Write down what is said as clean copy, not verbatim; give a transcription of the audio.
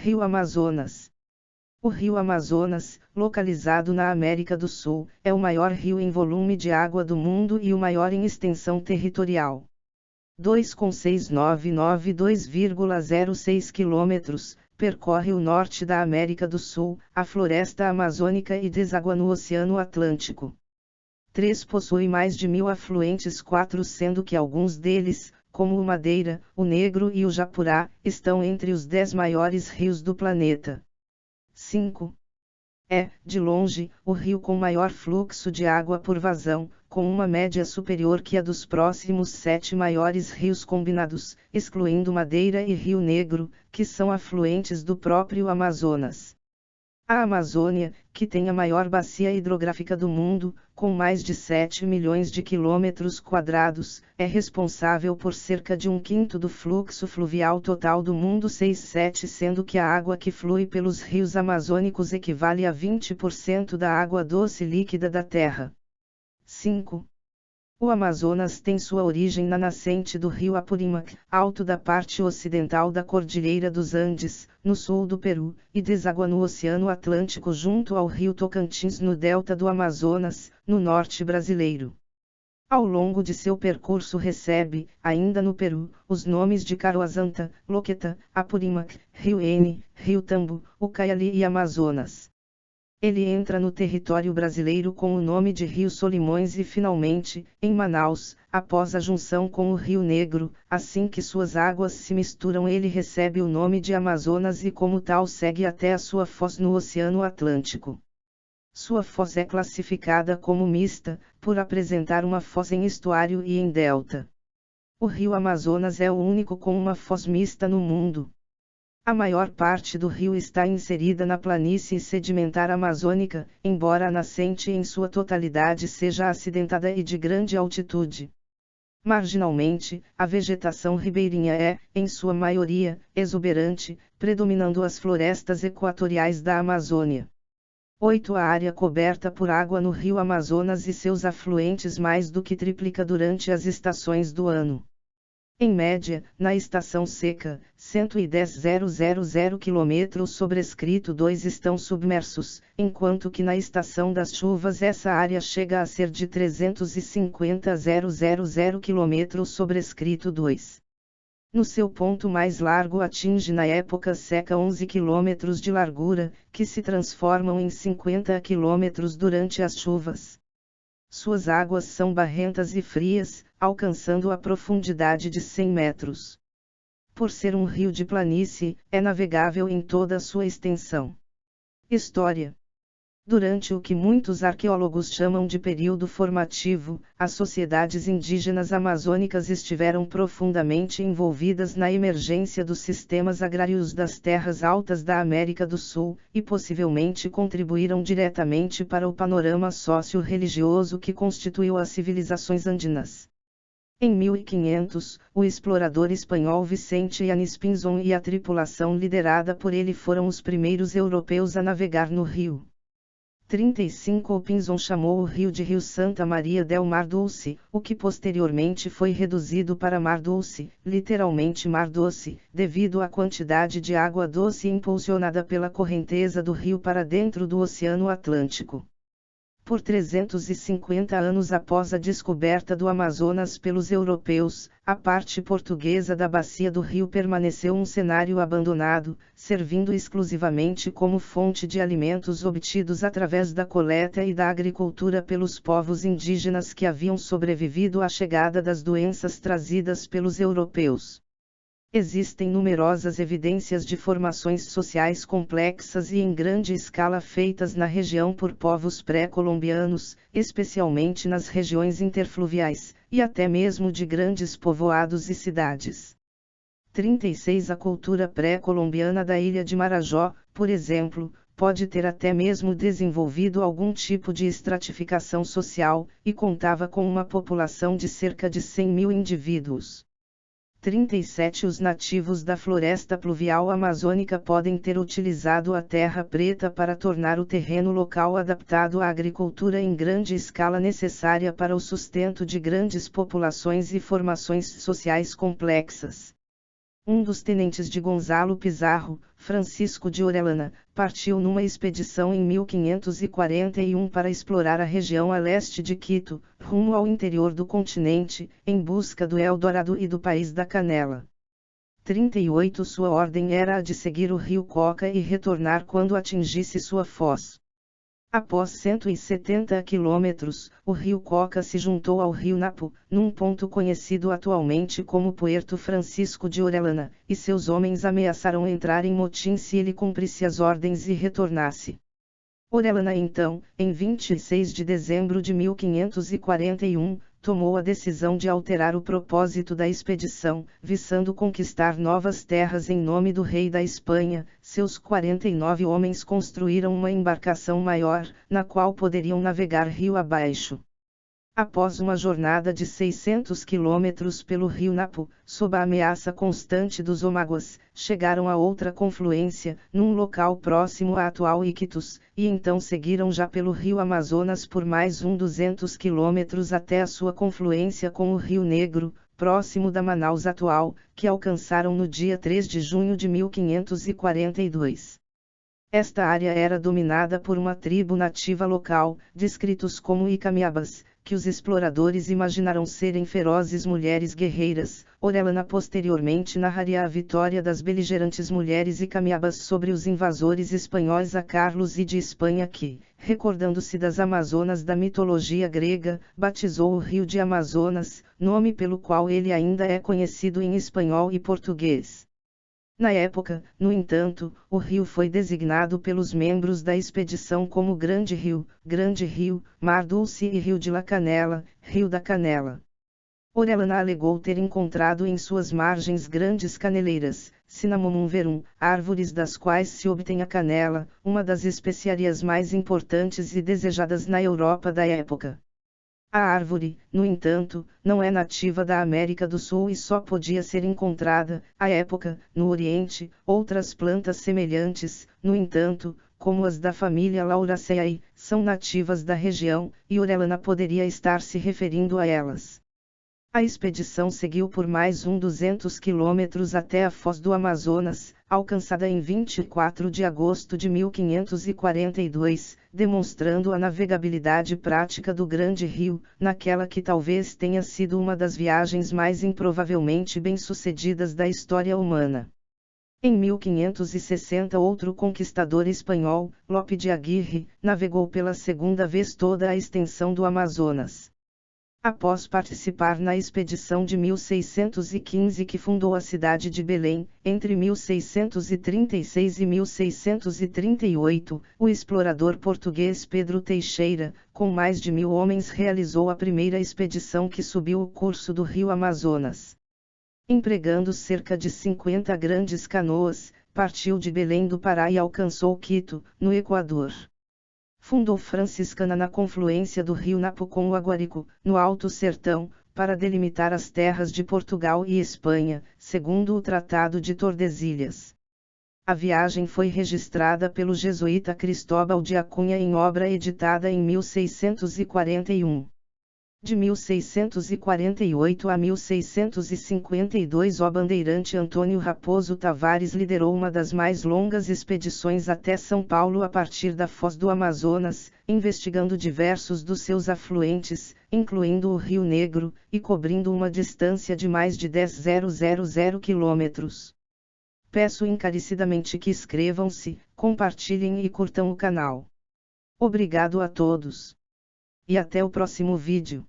Rio Amazonas. O Rio Amazonas, localizado na América do Sul, é o maior rio em volume de água do mundo e o maior em extensão territorial. 2,6992,06 km, percorre o norte da América do Sul, a floresta amazônica e deságua no Oceano Atlântico. 3. Possui mais de 1.000 afluentes, 4 sendo que alguns deles, como o Madeira, o Negro e o Japurá, estão entre os 10 maiores rios do planeta. 5. É, de longe, o rio com maior fluxo de água por vazão, com uma média superior que a dos próximos 7 maiores rios combinados, excluindo Madeira e Rio Negro, que são afluentes do próprio Amazonas. A Amazônia, que tem a maior bacia hidrográfica do mundo, com mais de 7 milhões de quilômetros quadrados, é responsável por cerca de 1/5 do fluxo fluvial total do mundo 6,7, sendo que a água que flui pelos rios amazônicos equivale a 20% da água doce líquida da Terra. 5. O Amazonas tem sua origem na nascente do rio Apurímac, alto da parte ocidental da Cordilheira dos Andes, no sul do Peru, e deságua no Oceano Atlântico junto ao rio Tocantins no delta do Amazonas, no norte brasileiro. Ao longo de seu percurso recebe, ainda no Peru, os nomes de Caroazanta, Loqueta, Apurímac, Rio N, Rio Tambo, Ucayali e Amazonas. Ele entra no território brasileiro com o nome de Rio Solimões e finalmente, em Manaus, após a junção com o Rio Negro, assim que suas águas se misturam ele recebe o nome de Amazonas e como tal segue até a sua foz no Oceano Atlântico. Sua foz é classificada como mista, por apresentar uma foz em estuário e em delta. O Rio Amazonas é o único com uma foz mista no mundo. A maior parte do rio está inserida na planície sedimentar amazônica, embora a nascente em sua totalidade seja acidentada e de grande altitude. Marginalmente, a vegetação ribeirinha é, em sua maioria, exuberante, predominando as florestas equatoriais da Amazônia. 8. A área coberta por água no rio Amazonas e seus afluentes mais do que triplica durante as estações do ano. Em média, na estação seca, 110,000 km sobrescrito 2 estão submersos, enquanto que na estação das chuvas essa área chega a ser de 350,000 km sobrescrito 2. No seu ponto mais largo atinge na época seca 11 km de largura, que se transformam em 50 km durante as chuvas. Suas águas são barrentas e frias, alcançando a profundidade de 100 metros. Por ser um rio de planície, é navegável em toda a sua extensão. História. Durante o que muitos arqueólogos chamam de período formativo, as sociedades indígenas amazônicas estiveram profundamente envolvidas na emergência dos sistemas agrários das terras altas da América do Sul, e possivelmente contribuíram diretamente para o panorama socio-religioso que constituiu as civilizações andinas. Em 1500, o explorador espanhol Vicente Yanes Pinzón e a tripulação liderada por ele foram os primeiros europeus a navegar no rio. 35 O Pinzón chamou o rio de Rio Santa Maria del Mar Dulce, o que posteriormente foi reduzido para Mar Dulce, literalmente Mar Doce, devido à quantidade de água doce impulsionada pela correnteza do rio para dentro do Oceano Atlântico. Por 350 anos após a descoberta do Amazonas pelos europeus, a parte portuguesa da bacia do rio permaneceu um cenário abandonado, servindo exclusivamente como fonte de alimentos obtidos através da coleta e da agricultura pelos povos indígenas que haviam sobrevivido à chegada das doenças trazidas pelos europeus. Existem numerosas evidências de formações sociais complexas e em grande escala feitas na região por povos pré-colombianos, especialmente nas regiões interfluviais, e até mesmo de grandes povoados e cidades. 36 A cultura pré-colombiana da ilha de Marajó, por exemplo, pode ter até mesmo desenvolvido algum tipo de estratificação social, e contava com uma população de cerca de 100.000 indivíduos. 37 Os nativos da floresta pluvial amazônica podem ter utilizado a terra preta para tornar o terreno local adaptado à agricultura em grande escala necessária para o sustento de grandes populações e formações sociais complexas. Um dos tenentes de Gonzalo Pizarro, Francisco de Orellana, partiu numa expedição em 1541 para explorar a região a leste de Quito, rumo ao interior do continente, em busca do Eldorado e do País da Canela. 38 Sua ordem era a de seguir o rio Coca e retornar quando atingisse sua foz. Após 170 quilômetros, o rio Coca se juntou ao rio Napo, num ponto conhecido atualmente como Puerto Francisco de Orellana, e seus homens ameaçaram entrar em motim se ele cumprisse as ordens e retornasse. Orellana então, em 26 de dezembro de 1541, tomou a decisão de alterar o propósito da expedição, visando conquistar novas terras em nome do rei da Espanha. Seus 49 homens construíram uma embarcação maior, na qual poderiam navegar rio abaixo. Após uma jornada de 600 quilômetros pelo rio Napo, sob a ameaça constante dos Omaguas, chegaram a outra confluência, num local próximo à atual Iquitos, e então seguiram já pelo rio Amazonas por mais 200 quilômetros até a sua confluência com o Rio Negro, próximo da Manaus atual, que alcançaram no dia 3 de junho de 1542. Esta área era dominada por uma tribo nativa local, descritos como Icamiabas, que os exploradores imaginaram serem ferozes mulheres guerreiras. Orellana posteriormente narraria a vitória das beligerantes mulheres Icamiabas sobre os invasores espanhóis a Carlos I de Espanha que, recordando-se das Amazonas da mitologia grega, batizou o rio de Amazonas, nome pelo qual ele ainda é conhecido em espanhol e português. Na época, no entanto, o rio foi designado pelos membros da expedição como Grande Rio, Mar Dulce e Rio de la Canela, Rio da Canela. Orellana alegou ter encontrado em suas margens grandes caneleiras, Cinnamomum verum, árvores das quais se obtém a canela, uma das especiarias mais importantes e desejadas na Europa da época. A árvore, no entanto, não é nativa da América do Sul e só podia ser encontrada, à época, no Oriente. Outras plantas semelhantes, no entanto, como as da família Lauraceae, são nativas da região, e Orellana poderia estar se referindo a elas. A expedição seguiu por mais 200 quilômetros até a foz do Amazonas, alcançada em 24 de agosto de 1542, demonstrando a navegabilidade prática do Grande Rio, naquela que talvez tenha sido uma das viagens mais improvavelmente bem-sucedidas da história humana. Em 1560 outro conquistador espanhol, Lope de Aguirre, navegou pela segunda vez toda a extensão do Amazonas. Após participar na expedição de 1615 que fundou a cidade de Belém, entre 1636 e 1638, o explorador português Pedro Teixeira, com mais de 1000 homens realizou a primeira expedição que subiu o curso do rio Amazonas. Empregando cerca de 50 grandes canoas, partiu de Belém do Pará e alcançou Quito, no Equador. Fundou Franciscana na confluência do rio Napo com o Aguarico, no Alto Sertão, para delimitar as terras de Portugal e Espanha, segundo o Tratado de Tordesilhas. A viagem foi registrada pelo jesuíta Cristóbal de Acunha em obra editada em 1641. De 1648 a 1652 o bandeirante Antônio Raposo Tavares liderou uma das mais longas expedições até São Paulo a partir da foz do Amazonas, investigando diversos dos seus afluentes, incluindo o Rio Negro, e cobrindo uma distância de mais de 10.000 quilômetros. Peço encarecidamente que inscrevam-se, compartilhem e curtam o canal. Obrigado a todos. E até o próximo vídeo.